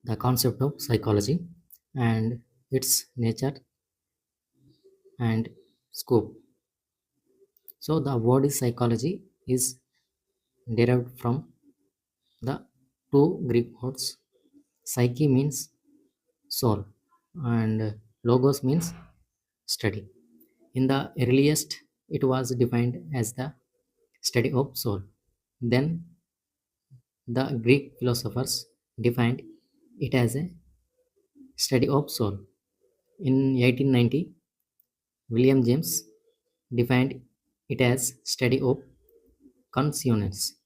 the concept of psychology and its nature and scope. So the word is psychology is derived from the two Greek words. Psyche means soul and logos means study. In the earliest, it was defined as the study of soul. Then the Greek philosophers defined it as a study of soul. In 1890, William James defined it as study of consciousness.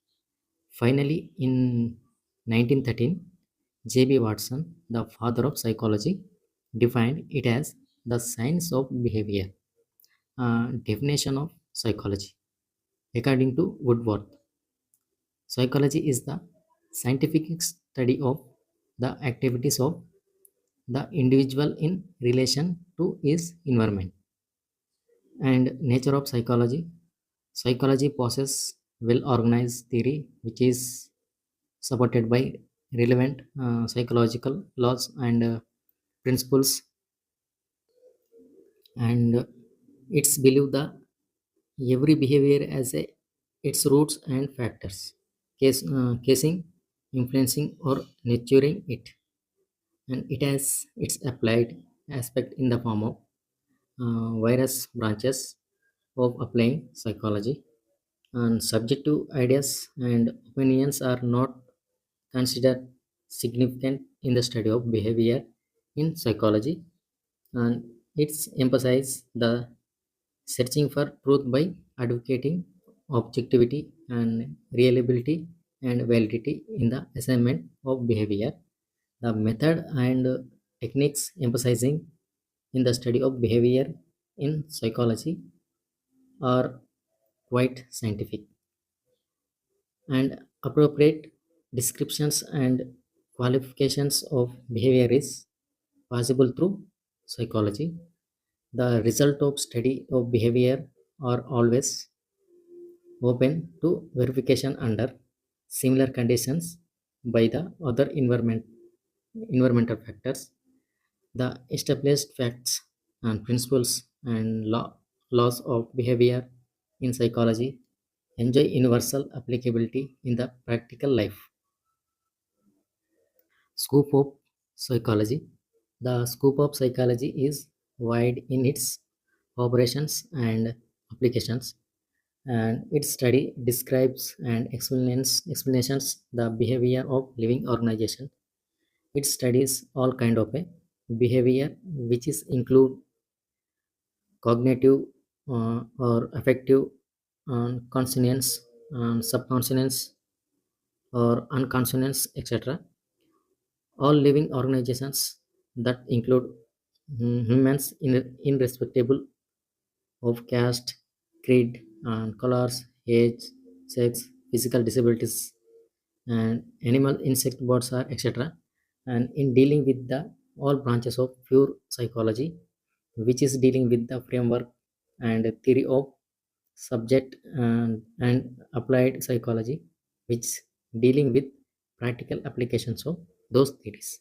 Finally, in 1913, J.B. Watson, the father of psychology, defined it as the science of behavior. Definition of psychology. According to Woodworth, psychology is the scientific study of the activities of the individual in relation to his environment. And nature of psychology. Psychology possesses well-organized theory which is supported by relevant psychological laws and principles, and it's believed that every behavior has its roots and factors, casing, influencing or nurturing it, and it has its applied aspect in the form of various branches of applying psychology, and subjective ideas and opinions are not considered significant in the study of behavior in psychology, and it's emphasize the searching for truth by advocating objectivity and reliability and validity in the assignment of behavior. The method and techniques emphasizing in the study of behavior in psychology are quite scientific, and appropriate descriptions and qualifications of behavior is possible through psychology. The result of study of behavior are always open to verification under similar conditions by the other environmental factors. The established facts and principles and laws of behavior in psychology enjoy universal applicability in the practical life. Scope of psychology. The scope of psychology is wide in its operations and applications, and its study describes and explanations the behavior of living organization. It studies all kind of a behavior which is include cognitive or affective, conscience, subconscious or unconscious, etc. All living organizations that include humans irrespective of caste, creed, and colors, age, sex, physical disabilities, and animal, insect, birds, are etc. And in dealing with the all branches of pure psychology, which is dealing with the framework and theory of subject and applied psychology, which dealing with practical applications of those theories.